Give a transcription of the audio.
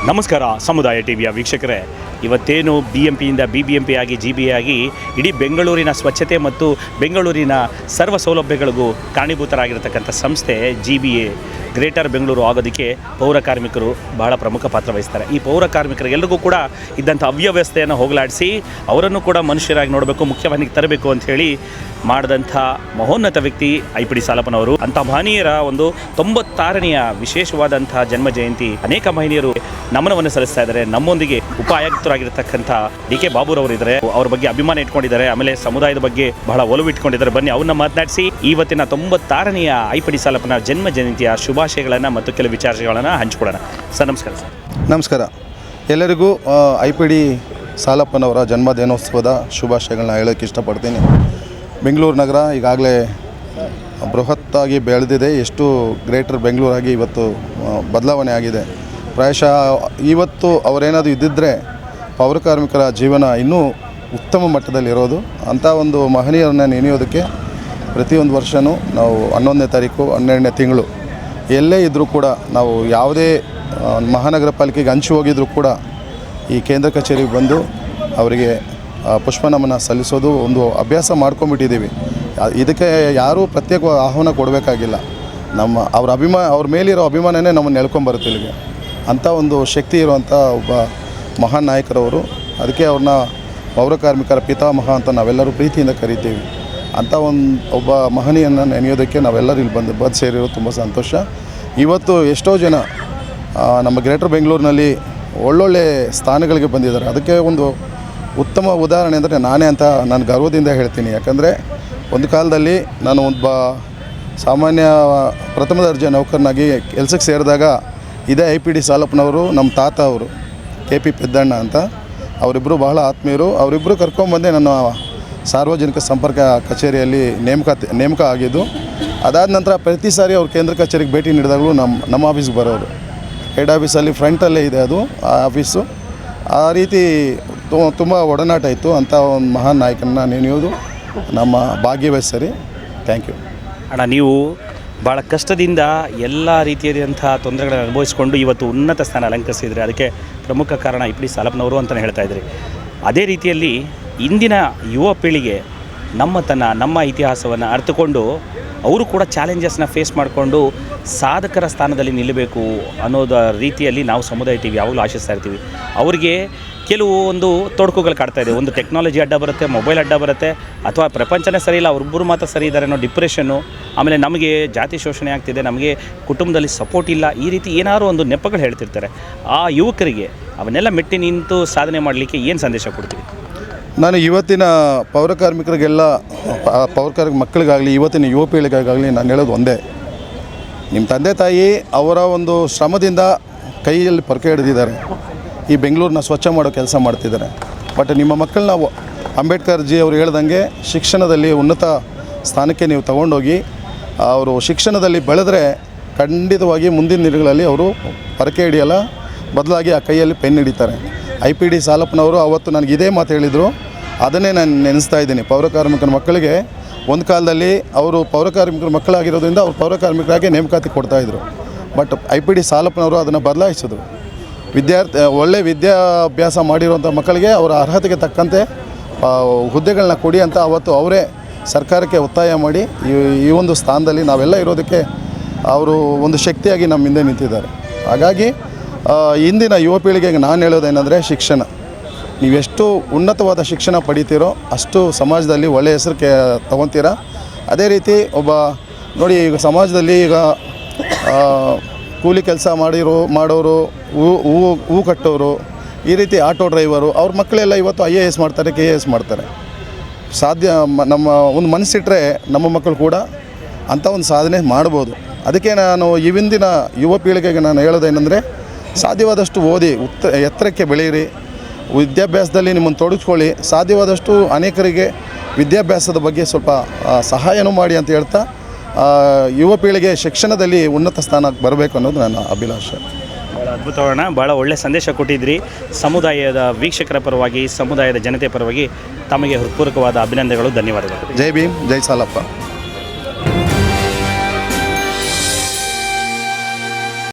ನಮಸ್ಕಾರ ಸಮುದಾಯ ಟಿವಿಯ ವೀಕ್ಷಕರೇ, ಇವತ್ತೇನು BMPಯಿಂದ BBMP ಆಗಿ GB ಆಗಿ ಇಡೀ ಬೆಂಗಳೂರಿನ ಸ್ವಚ್ಛತೆ ಮತ್ತು ಬೆಂಗಳೂರಿನ ಸರ್ವ ಸೌಲಭ್ಯಗಳಿಗೂ ಕಾರಣೀಭೂತರಾಗಿರತಕ್ಕಂಥ ಸಂಸ್ಥೆ GBA ಗ್ರೇಟರ್ ಬೆಂಗಳೂರು ಆಗೋದಕ್ಕೆ ಪೌರ ಕಾರ್ಮಿಕರು ಬಹಳ ಪ್ರಮುಖ ಪಾತ್ರ ವಹಿಸ್ತಾರೆ. ಈ ಪೌರ ಕಾರ್ಮಿಕರಿಗೆಲ್ಲರಿಗೂ ಕೂಡ ಇದ್ದಂಥ ಅವ್ಯವಸ್ಥೆಯನ್ನು ಹೋಗಲಾಡಿಸಿ ಅವರನ್ನು ಕೂಡ ಮನುಷ್ಯರಾಗಿ ನೋಡಬೇಕು, ಮುಖ್ಯವಾಹಿನಿಗೆ ತರಬೇಕು ಅಂತ ಹೇಳಿ ಮಾಡಿದಂಥ ಮಹೋನ್ನತ ವ್ಯಕ್ತಿ IPD ಸಾಲಪ್ಪನವರು. ಅಂಥ ಮಹನೀಯರ ಒಂದು 96ನೆಯ ವಿಶೇಷವಾದಂಥ ಜನ್ಮ ಜಯಂತಿ ಅನೇಕ ಮಹನೀಯರು ನಮನವನ್ನು ಸಲ್ಲಿಸ್ತಾ ಇದ್ದಾರೆ. ನಮ್ಮೊಂದಿಗೆ ಉಪ ಆಯುಕ್ತರಾಗಿರ್ತಕ್ಕಂಥ DK ಬಾಬುರವರು ಇದ್ದಾರೆ. ಅವ್ರ ಬಗ್ಗೆ ಅಭಿಮಾನ ಇಟ್ಕೊಂಡಿದ್ದಾರೆ, ಆಮೇಲೆ ಸಮುದಾಯದ ಬಗ್ಗೆ ಬಹಳ ಒಲವು ಇಟ್ಕೊಂಡಿದ್ದಾರೆ. ಬನ್ನಿ ಅವ್ರನ್ನ ಮಾತನಾಡಿಸಿ ಇವತ್ತಿನ 96ನೆಯ IPD ಸಾಲಪ್ಪನ ಜನ್ಮ ಜಯಂತಿಯ ಶುಭಾಶಯಗಳನ್ನು ಮತ್ತು ಕೆಲವು ವಿಚಾರಗಳನ್ನು ಹಂಚಿಕೊಳ್ಳೋಣ. ಸರ್ ನಮಸ್ಕಾರ. ಸರ್ ನಮಸ್ಕಾರ. ಎಲ್ಲರಿಗೂ IPD ಸಾಲಪ್ಪನವರ ಜನ್ಮದಿನೋತ್ಸವದ ಶುಭಾಶಯಗಳನ್ನ ಹೇಳೋಕ್ಕೆ ಇಷ್ಟಪಡ್ತೀನಿ. ಬೆಂಗಳೂರು ನಗರ ಈಗಾಗಲೇ ಬೃಹತ್ತಾಗಿ ಬೆಳೆದಿದೆ. ಎಷ್ಟು ಗ್ರೇಟರ್ ಬೆಂಗಳೂರಾಗಿ ಇವತ್ತು ಬದಲಾವಣೆ ಆಗಿದೆ. ಪ್ರಾಯಶಃ ಇವತ್ತು ಅವರೇನಾದರೂ ಇದ್ದಿದ್ದರೆ ಪೌರ ಕಾರ್ಮಿಕರ ಜೀವನ ಇನ್ನೂ ಉತ್ತಮ ಮಟ್ಟದಲ್ಲಿರೋದು. ಅಂಥ ಒಂದು ಮಹನೀಯರನ್ನು ನೆನೆಯೋದಕ್ಕೆ ಪ್ರತಿಯೊಂದು ವರ್ಷವೂ ನಾವು 11ನೇ ತಾರೀಕು 12ನೇ ತಿಂಗಳು ಎಲ್ಲೇ ಇದ್ದರೂ ಕೂಡ ನಾವು ಯಾವುದೇ ಮಹಾನಗರ ಪಾಲಿಕೆಗೆ ಹಂಚಿ ಹೋಗಿದ್ರೂ ಕೂಡ ಈ ಕೇಂದ್ರ ಕಚೇರಿಗೆ ಬಂದು ಅವರಿಗೆ ಪುಷ್ಪನಮನ ಸಲ್ಲಿಸೋದು ಒಂದು ಅಭ್ಯಾಸ ಮಾಡ್ಕೊಂಬಿಟ್ಟಿದ್ದೀವಿ. ಇದಕ್ಕೆ ಯಾರೂ ಪ್ರತ್ಯೇಕ ಆಹ್ವಾನ ಕೊಡಬೇಕಾಗಿಲ್ಲ. ಅವ್ರ ಮೇಲಿರೋ ಅಭಿಮಾನನೇ ನಮ್ಮನ್ನು ಎಳ್ಕೊಂಬರುತ್ತೆ ಇಲ್ಲಿಗೆ. ಅಂಥ ಒಂದು ಶಕ್ತಿ ಇರುವಂಥ ಒಬ್ಬ ಮಹಾನ್ ನಾಯಕರವರು. ಅದಕ್ಕೆ ಅವ್ರನ್ನ ಪೌರ ಕಾರ್ಮಿಕರ ಪಿತಾಮಹ ಅಂತ ನಾವೆಲ್ಲರೂ ಪ್ರೀತಿಯಿಂದ ಕರಿತೀವಿ. ಅಂಥ ಒಬ್ಬ ಮಹನೀಯನ ನೆನೆಯೋದಕ್ಕೆ ನಾವೆಲ್ಲರೂ ಇಲ್ಲಿ ಬಂದು ಸೇರಿರೋದು ತುಂಬ ಸಂತೋಷ. ಇವತ್ತು ಎಷ್ಟೋ ಜನ ನಮ್ಮ ಗ್ರೇಟರ್ ಬೆಂಗಳೂರಿನಲ್ಲಿ ಒಳ್ಳೊಳ್ಳೆ ಸ್ಥಾನಗಳಿಗೆ ಬಂದಿದ್ದಾರೆ. ಅದಕ್ಕೆ ಒಂದು ಉತ್ತಮ ಉದಾಹರಣೆ ಅಂದರೆ ನಾನೇ ಅಂತ ನಾನು ಗರ್ವದಿಂದ ಹೇಳ್ತೀನಿ. ಯಾಕಂದರೆ ಒಂದು ಕಾಲದಲ್ಲಿ ನಾನು ಒಬ್ಬ ಸಾಮಾನ್ಯ ಪ್ರಥಮ ದರ್ಜೆ ನೌಕರನಾಗಿ ಕೆಲಸಕ್ಕೆ ಸೇರಿದಾಗ ಇದೇ IPD ಸಾಲಪ್ಪನವರು ನಮ್ಮ ತಾತ ಅವರು KP ಪೆದ್ದಣ್ಣ ಅಂತ ಅವರಿಬ್ಬರು ಬಹಳ ಆತ್ಮೀಯರು. ಅವರಿಬ್ಬರು ಕರ್ಕೊಂಬಂದೆ ನನ್ನ ಸಾರ್ವಜನಿಕ ಸಂಪರ್ಕ ಕಚೇರಿಯಲ್ಲಿ ನೇಮಕ ಆಗಿದ್ದು. ಅದಾದ ನಂತರ ಪ್ರತಿ ಸಾರಿ ಅವ್ರು ಕೇಂದ್ರ ಕಚೇರಿಗೆ ಭೇಟಿ ನೀಡಿದಾಗಲೂ ನಮ್ಮ ಆಫೀಸ್ಗೆ ಬರೋರು. ಹೆಡ್ ಆಫೀಸಲ್ಲಿ ಫ್ರಂಟಲ್ಲೇ ಇದೆ ಅದು ಆ ಆಫೀಸು. ಆ ರೀತಿ ತುಂಬ ಒಡನಾಟ ಇತ್ತು. ಅಂಥ ಒಂದು ಮಹಾನ್ ನಾಯಕನ ನೆನೆಯೋದು ನಮ್ಮ ಭಾಗ್ಯವೇ ಸರಿ. ಥ್ಯಾಂಕ್ ಯು ಅಣ್ಣ. ನೀವು ಭಾಳ ಕಷ್ಟದಿಂದ ಎಲ್ಲ ರೀತಿಯಾದಂಥ ತೊಂದರೆಗಳನ್ನು ಅನುಭವಿಸಿಕೊಂಡು ಇವತ್ತು ಉನ್ನತ ಸ್ಥಾನ ಅಲಂಕರಿಸಿದರೆ ಅದಕ್ಕೆ ಪ್ರಮುಖ ಕಾರಣ IPD ಸಾಲಪ್ಪನವರು ಅಂತಲೇ ಹೇಳ್ತಾ ಇದ್ರಿ. ಅದೇ ರೀತಿಯಲ್ಲಿ ಇಂದಿನ ಯುವ ಪೀಳಿಗೆ ನಮ್ಮ ಇತಿಹಾಸವನ್ನು ಅರ್ಥಕೊಂಡು ಅವರು ಕೂಡ ಚಾಲೆಂಜಸ್ನ ಫೇಸ್ ಮಾಡಿಕೊಂಡು ಸಾಧಕರ ಸ್ಥಾನದಲ್ಲಿ ನಿಲ್ಲಬೇಕು ಅನ್ನೋದ ರೀತಿಯಲ್ಲಿ ನಾವು ಸಮುದಾಯ TV ಯಾವಾಗಲೂ ಆಶಿಸ್ತಾ ಇರ್ತೀವಿ. ಅವರಿಗೆ ಕೆಲವು ಒಂದು ತೊಡಕುಗಳು ಕಾಡ್ತಾ ಇದೆ. ಒಂದು ಟೆಕ್ನಾಲಜಿ ಅಡ್ಡ ಬರುತ್ತೆ, ಮೊಬೈಲ್ ಅಡ್ಡ ಬರುತ್ತೆ, ಅಥವಾ ಪ್ರಪಂಚನೇ ಸರಿ ಇಲ್ಲ, ಅವ್ರಿಬ್ಬರು ಮಾತ್ರ ಸರಿ ಇದ್ದಾರೆ ಅನ್ನೋ ಡಿಪ್ರೆಷನ್ನು, ಆಮೇಲೆ ನಮಗೆ ಜಾತಿ ಶೋಷಣೆ ಆಗ್ತಿದೆ, ನಮಗೆ ಕುಟುಂಬದಲ್ಲಿ ಸಪೋರ್ಟ್ ಇಲ್ಲ, ಈ ರೀತಿ ಏನಾದರೂ ಒಂದು ನೆಪಗಳು ಹೇಳ್ತಿರ್ತಾರೆ. ಆ ಯುವಕರಿಗೆ ಅವನ್ನೆಲ್ಲ ಮೆಟ್ಟಿ ನಿಂತು ಸಾಧನೆ ಮಾಡಲಿಕ್ಕೆ ಏನು ಸಂದೇಶ ಕೊಡ್ತೀವಿ? ನಾನು ಇವತ್ತಿನ ಪೌರ ಕಾರ್ಮಿಕರಿಗೆಲ್ಲ ಮಕ್ಕಳಿಗಾಗಲಿ ಇವತ್ತಿನ ಯುವ ಪೀಳಿಗೆಗಾಗಲಿ ನಾನು ಹೇಳೋದು ಒಂದೇ. ನಿಮ್ಮ ತಂದೆ ತಾಯಿ ಅವರ ಒಂದು ಶ್ರಮದಿಂದ ಕೈಯಲ್ಲಿ ಪೊರಕೆ ಹಿಡಿದಿದ್ದಾರೆ. ಈ ಬೆಂಗಳೂರನ್ನ ಸ್ವಚ್ಛ ಮಾಡೋ ಕೆಲಸ ಮಾಡ್ತಿದ್ದಾರೆ. ಬಟ್ ನಿಮ್ಮ ಮಕ್ಕಳನ್ನ ಅಂಬೇಡ್ಕರ್ ಜಿ ಅವರು ಹೇಳ್ದಂಗೆ ಶಿಕ್ಷಣದಲ್ಲಿ ಉನ್ನತ ಸ್ಥಾನಕ್ಕೆ ನೀವು ತಗೊಂಡೋಗಿ ಅವರು ಶಿಕ್ಷಣದಲ್ಲಿ ಬೆಳೆದ್ರೆ ಖಂಡಿತವಾಗಿ ಮುಂದಿನ ದಿನಗಳಲ್ಲಿ ಅವರು ಪೊರಕೆ ಹಿಡಿಯಲ್ಲ, ಬದಲಾಗಿ ಆ ಕೈಯಲ್ಲಿ ಪೆನ್ ಹಿಡಿತಾರೆ. IPD ಸಾಲಪ್ಪನವರು ಅವತ್ತು ನನಗೆ ಇದೇ ಮಾತು ಹೇಳಿದರು. ಅದನ್ನೇ ನಾನು ನೆನೆಸ್ತಾ ಇದ್ದೀನಿ. ಪೌರ ಕಾರ್ಮಿಕರ ಮಕ್ಕಳಿಗೆ ಒಂದು ಕಾಲದಲ್ಲಿ ಅವರು ಪೌರ ಕಾರ್ಮಿಕರ ಮಕ್ಕಳಾಗಿರೋದ್ರಿಂದ ಅವ್ರು ಪೌರ ಕಾರ್ಮಿಕರಾಗಿ ನೇಮಕಾತಿ ಕೊಡ್ತಾಯಿದ್ರು. ಬಟ್ IPD ಸಾಲಪ್ಪನವರು ಅದನ್ನು ಬದಲಾಯಿಸಿದ್ರು. ಒಳ್ಳೆ ವಿದ್ಯಾಭ್ಯಾಸ ಮಾಡಿರುವಂಥ ಮಕ್ಕಳಿಗೆ ಅವರ ಅರ್ಹತೆಗೆ ತಕ್ಕಂತೆ ಹುದ್ದೆಗಳನ್ನ ಕೊಡಿ ಅಂತ ಅವತ್ತು ಅವರೇ ಸರ್ಕಾರಕ್ಕೆ ಒತ್ತಾಯ ಮಾಡಿ ಈ ಒಂದು ಸ್ಥಾನದಲ್ಲಿ ನಾವೆಲ್ಲ ಇರೋದಕ್ಕೆ ಅವರು ಒಂದು ಶಕ್ತಿಯಾಗಿ ನಮ್ಮ ಹಿಂದೆ ನಿಂತಿದ್ದಾರೆ. ಹಾಗಾಗಿ ಇಂದಿನ ಯುವ ಪೀಳಿಗೆಗೆ ನಾನು ಹೇಳೋದೇನೆಂದರೆ, ಶಿಕ್ಷಣ ನೀವೆಷ್ಟು ಉನ್ನತವಾದ ಶಿಕ್ಷಣ ಪಡಿತೀರೋ ಅಷ್ಟು ಸಮಾಜದಲ್ಲಿ ಒಳ್ಳೆಯ ಹೆಸರು ತೊಗೊತೀರ. ಅದೇ ರೀತಿ ನೋಡಿ, ಈಗ ಸಮಾಜದಲ್ಲಿ ಈಗ ಕೂಲಿ ಕೆಲಸ ಮಾಡೋರು, ಹೂ ಕಟ್ಟೋರು, ಈ ರೀತಿ ಆಟೋ ಡ್ರೈವರು, ಅವ್ರ ಮಕ್ಕಳೆಲ್ಲ ಇವತ್ತು IAS ಮಾಡ್ತಾರೆ, KAS ಮಾಡ್ತಾರೆ. ನಮ್ಮ ಒಂದು ಮನಸ್ಸಿಟ್ಟರೆ ನಮ್ಮ ಮಕ್ಕಳು ಕೂಡ ಅಂಥ ಒಂದು ಸಾಧನೆ ಮಾಡ್ಬೋದು. ಅದಕ್ಕೆ ನಾನು ಇಂದಿನ ಯುವ ಪೀಳಿಗೆಗೆ ನಾನು ಹೇಳೋದೇನೆಂದರೆ, ಸಾಧ್ಯವಾದಷ್ಟು ಓದಿ ಎತ್ತರಕ್ಕೆ ಬೆಳೆಯಿರಿ, ವಿದ್ಯಾಭ್ಯಾಸದಲ್ಲಿ ನಿಮ್ಮನ್ನು ತೊಡಗಿಸ್ಕೊಳ್ಳಿ, ಸಾಧ್ಯವಾದಷ್ಟು ಅನೇಕರಿಗೆ ವಿದ್ಯಾಭ್ಯಾಸದ ಬಗ್ಗೆ ಸ್ವಲ್ಪ ಸಹಾಯನೂ ಮಾಡಿ ಅಂತ ಹೇಳ್ತಾ ಯುವ ಪೀಳಿಗೆ ಶಿಕ್ಷಣದಲ್ಲಿ ಉನ್ನತ ಸ್ಥಾನಕ್ಕೆ ಬರಬೇಕು ಅನ್ನೋದು ನನ್ನ ಅಭಿಲಾಷೆ. ಭಾಳ ಅದ್ಭುತವಣ್ಣ, ಭಾಳ ಒಳ್ಳೆಯ ಸಂದೇಶ ಕೊಟ್ಟಿದ್ರಿ. ಸಮುದಾಯದ ವೀಕ್ಷಕರ ಪರವಾಗಿ, ಸಮುದಾಯದ ಜನತೆ ಪರವಾಗಿ ತಮಗೆ ಹೃತ್ಪೂರ್ವಕವಾದ ಅಭಿನಂದನೆಗಳು, ಧನ್ಯವಾದಗಳು. ಜೈ ಭೀಮ್, ಜೈ ಸಾಲಪ್ಪ.